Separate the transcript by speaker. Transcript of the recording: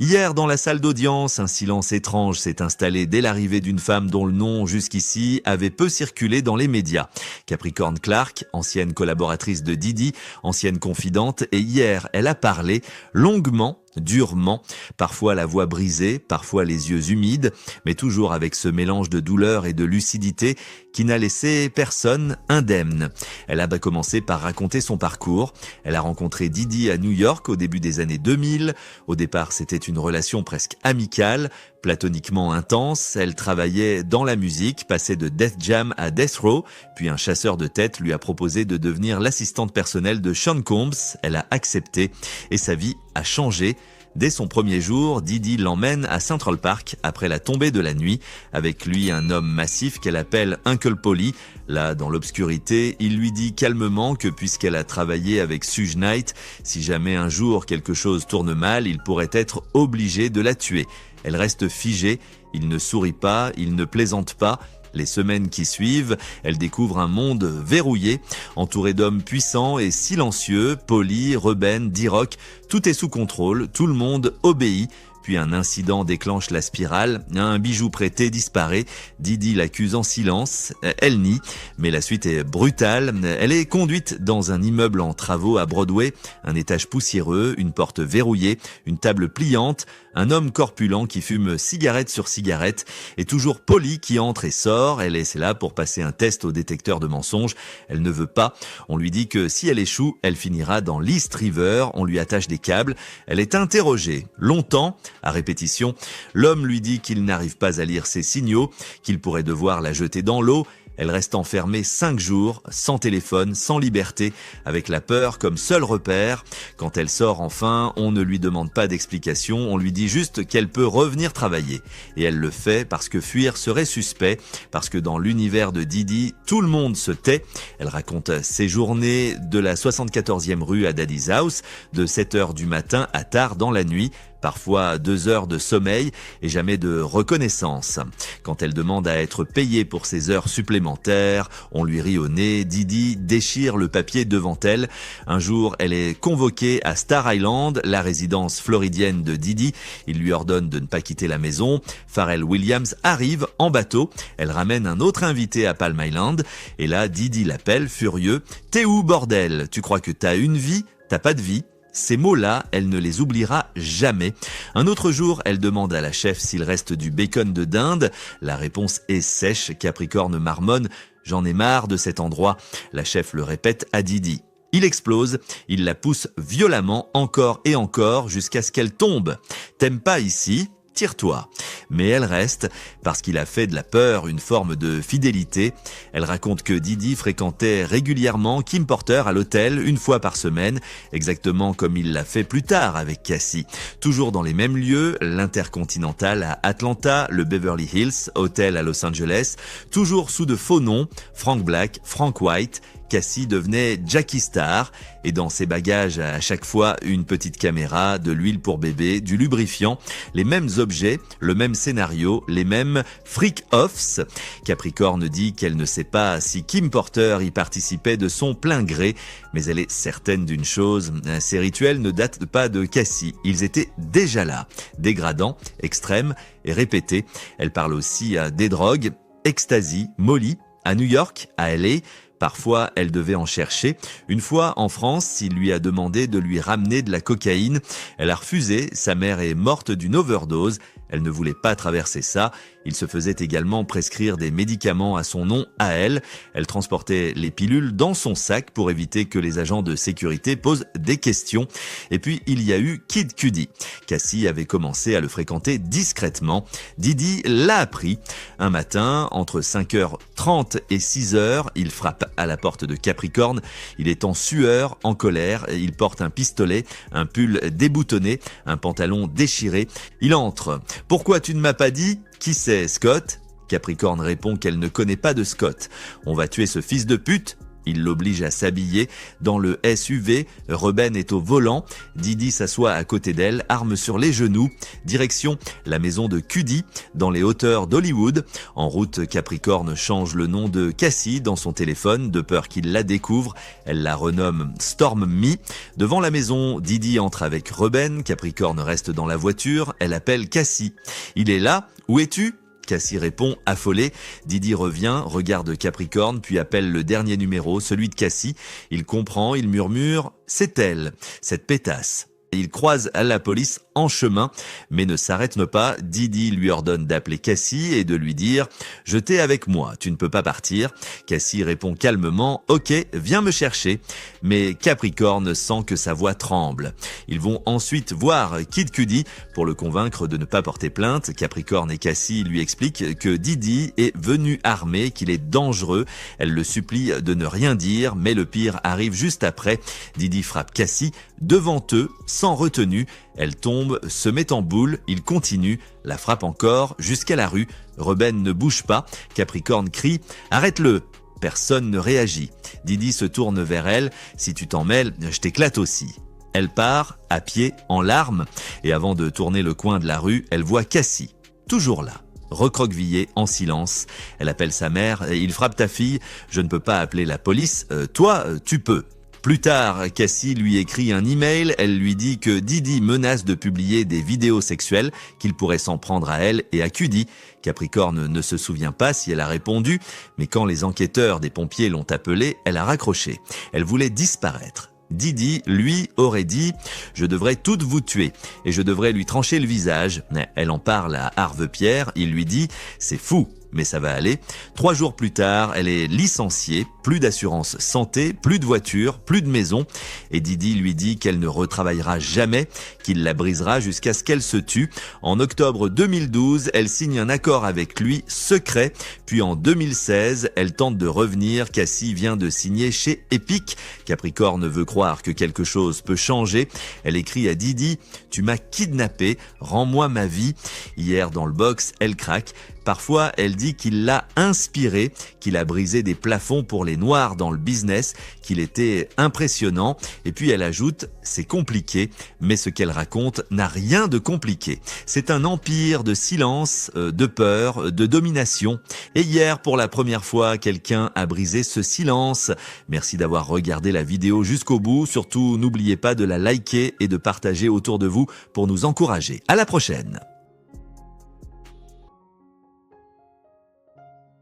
Speaker 1: Hier, dans la salle d'audience, un silence étrange s'est installé dès l'arrivée d'une femme dont le nom, jusqu'ici, avait peu circulé dans les médias. Capricorn Clark, ancienne collaboratrice de Diddy, ancienne confidente, et hier, elle a parlé longuement, durement, parfois la voix brisée, parfois les yeux humides, mais toujours avec ce mélange de douleur et de lucidité qui n'a laissé personne indemne. Elle a commencé par raconter son parcours. Elle a rencontré Diddy à New York au début des années 2000. Au départ, c'était une relation presque amicale, platoniquement intense. Elle travaillait dans la musique, passait de Def Jam à Death Row, puis un chasseur de tête lui a proposé de devenir l'assistante personnelle de Sean Combs. Elle a accepté et sa vie a changé. Dès son premier jour, Diddy l'emmène à Central Park après la tombée de la nuit. Avec lui, un homme massif qu'elle appelle Uncle Polly. Là, dans l'obscurité, il lui dit calmement que puisqu'elle a travaillé avec Suge Knight, si jamais un jour quelque chose tourne mal, il pourrait être obligé de la tuer. Elle reste figée, il ne sourit pas, il ne plaisante pas. Les semaines qui suivent, elle découvre un monde verrouillé, entouré d'hommes puissants et silencieux, Polly, Reuben, D-Rock, tout est sous contrôle, tout le monde obéit. Puis un incident déclenche la spirale, un bijou prêté disparaît, Diddy l'accuse en silence, elle nie, mais la suite est brutale. Elle est conduite dans un immeuble en travaux à Broadway, un étage poussiéreux, une porte verrouillée, une table pliante, un homme corpulent qui fume cigarette sur cigarette, et toujours Polly qui entre et sort. Elle est là pour passer un test au détecteur de mensonges. Elle ne veut pas. On lui dit que si elle échoue, elle finira dans l'East River. On lui attache des câbles. Elle est interrogée longtemps. À répétition, l'homme lui dit qu'il n'arrive pas à lire ses signaux, qu'il pourrait devoir la jeter dans l'eau. Elle reste enfermée 5 jours, sans téléphone, sans liberté, avec la peur comme seul repère. Quand elle sort enfin, on ne lui demande pas d'explication, on lui dit juste qu'elle peut revenir travailler. Et elle le fait parce que fuir serait suspect, parce que dans l'univers de Diddy, tout le monde se tait. Elle raconte ses journées de la 74e rue à Daddy's House, de 7h du matin à tard dans la nuit, parfois 2 heures de sommeil et jamais de reconnaissance. Quand elle demande à être payée pour ses heures supplémentaires, on lui rit au nez, Diddy déchire le papier devant elle. Un jour, elle est convoquée à Star Island, la résidence floridienne de Diddy. Il lui ordonne de ne pas quitter la maison. Pharrell Williams arrive en bateau. Elle ramène un autre invité à Palm Island. Et là, Diddy l'appelle, furieux. « T'es où, bordel? Tu crois que t'as une vie? T'as pas de vie ?» Ces mots-là, elle ne les oubliera jamais. Un autre jour, elle demande à la chef s'il reste du bacon de dinde. La réponse est sèche. Capricorne marmonne. J'en ai marre de cet endroit. La chef le répète à Diddy. Il explose, il la pousse violemment encore et encore jusqu'à ce qu'elle tombe. T'aimes pas ici? Tire-toi. Mais elle reste parce qu'il a fait de la peur une forme de fidélité. Elle raconte que Diddy fréquentait régulièrement Kim Porter à l'hôtel 1 fois par semaine, exactement comme il l'a fait plus tard avec Cassie. Toujours dans les mêmes lieux, l'Intercontinental à Atlanta, le Beverly Hills Hotel à Los Angeles, toujours sous de faux noms, Frank Black, Frank White. Cassie devenait Jackie Star et dans ses bagages à chaque fois une petite caméra, de l'huile pour bébé, du lubrifiant, les mêmes objets, le même scénario, les mêmes freak-offs. Capricorne dit qu'elle ne sait pas si Kim Porter y participait de son plein gré, mais elle est certaine d'une chose, ces rituels ne datent pas de Cassie, ils étaient déjà là, dégradants, extrêmes et répétés. Elle parle aussi des drogues, ecstasy, molly, à New York, à LA. Parfois, elle devait en chercher. Une fois, en France, il lui a demandé de lui ramener de la cocaïne. Elle a refusé. Sa mère est morte d'une overdose. Elle ne voulait pas traverser ça. Il se faisait également prescrire des médicaments à son nom, à elle. Elle transportait les pilules dans son sac pour éviter que les agents de sécurité posent des questions. Et puis, il y a eu Kid Cudi. Cassie avait commencé à le fréquenter discrètement. Diddy l'a appris. Un matin, entre 5h30 et 6h, il frappe à la porte de Capricorne. Il est en sueur, en colère. Il porte un pistolet, un pull déboutonné, un pantalon déchiré. Il entre. « Pourquoi tu ne m'as pas dit ? Qui c'est, Scott ?» Capricorne répond qu'elle ne connaît pas de Scott. « On va tuer ce fils de pute ?» Il l'oblige à s'habiller. Dans le SUV, Reuben est au volant. Didi s'assoit à côté d'elle, arme sur les genoux. Direction la maison de Cudi, dans les hauteurs d'Hollywood. En route, Capricorne change le nom de Cassie dans son téléphone, de peur qu'il la découvre. Elle la renomme Storm Me. Devant la maison, Didi entre avec Reuben. Capricorne reste dans la voiture. Elle appelle Cassie. Il est là. Où es-tu ? Cassie répond, affolée. Didi revient, regarde Capricorne, puis appelle le dernier numéro, celui de Cassie. Il comprend, il murmure, c'est elle, cette pétasse. Il croise la police en chemin, mais ne s'arrête pas. Didi lui ordonne d'appeler Cassie et de lui dire « Je t'ai avec moi, tu ne peux pas partir ». Cassie répond calmement « Ok, viens me chercher ». Mais Capricorne sent que sa voix tremble. Ils vont ensuite voir Kid Cudi pour le convaincre de ne pas porter plainte. Capricorne et Cassie lui expliquent que Didi est venu armé, qu'il est dangereux. Elle le supplie de ne rien dire, mais le pire arrive juste après. Didi frappe Cassie devant eux, sans retenue. Elle tombe, se met en boule, il continue, la frappe encore, jusqu'à la rue. Reuben ne bouge pas. Capricorne crie « Arrête-le !» Personne ne réagit. Didi se tourne vers elle. « Si tu t'en mêles, je t'éclate aussi !» Elle part, à pied, en larmes, et avant de tourner le coin de la rue, elle voit Cassie, toujours là, recroquevillée, en silence. Elle appelle sa mère. « Il frappe ta fille, je ne peux pas appeler la police. Toi, tu peux. » Plus tard, Cassie lui écrit un email. Elle lui dit que Didi menace de publier des vidéos sexuelles, qu'il pourrait s'en prendre à elle et à Cudi. Capricorne ne se souvient pas si elle a répondu, mais quand les enquêteurs des pompiers l'ont appelée, elle a raccroché. Elle voulait disparaître. Didi, lui, aurait dit « Je devrais toutes vous tuer et je devrais lui trancher le visage ». Elle en parle à Harve Pierre. Il lui dit « C'est fou ». Mais ça va aller. 3 jours plus tard, elle est licenciée, plus d'assurance santé, plus de voiture, plus de maison. Et Didi lui dit qu'elle ne retravaillera jamais, qu'il la brisera jusqu'à ce qu'elle se tue. En octobre 2012, elle signe un accord avec lui, secret. Puis en 2016, elle tente de revenir. Cassie vient de signer chez Epic. Capricorne veut croire que quelque chose peut changer. Elle écrit à Didi « Tu m'as kidnappé, rends-moi ma vie ». Hier dans le box, elle craque. Parfois, elle dit qu'il l'a inspiré, qu'il a brisé des plafonds pour les noirs dans le business, qu'il était impressionnant. Et puis elle ajoute « C'est compliqué », mais ce qu'elle raconte n'a rien de compliqué. C'est un empire de silence, de peur, de domination. Et hier, pour la première fois, quelqu'un a brisé ce silence. Merci d'avoir regardé la vidéo jusqu'au bout. Surtout, n'oubliez pas de la liker et de partager autour de vous pour nous encourager. À la prochaine.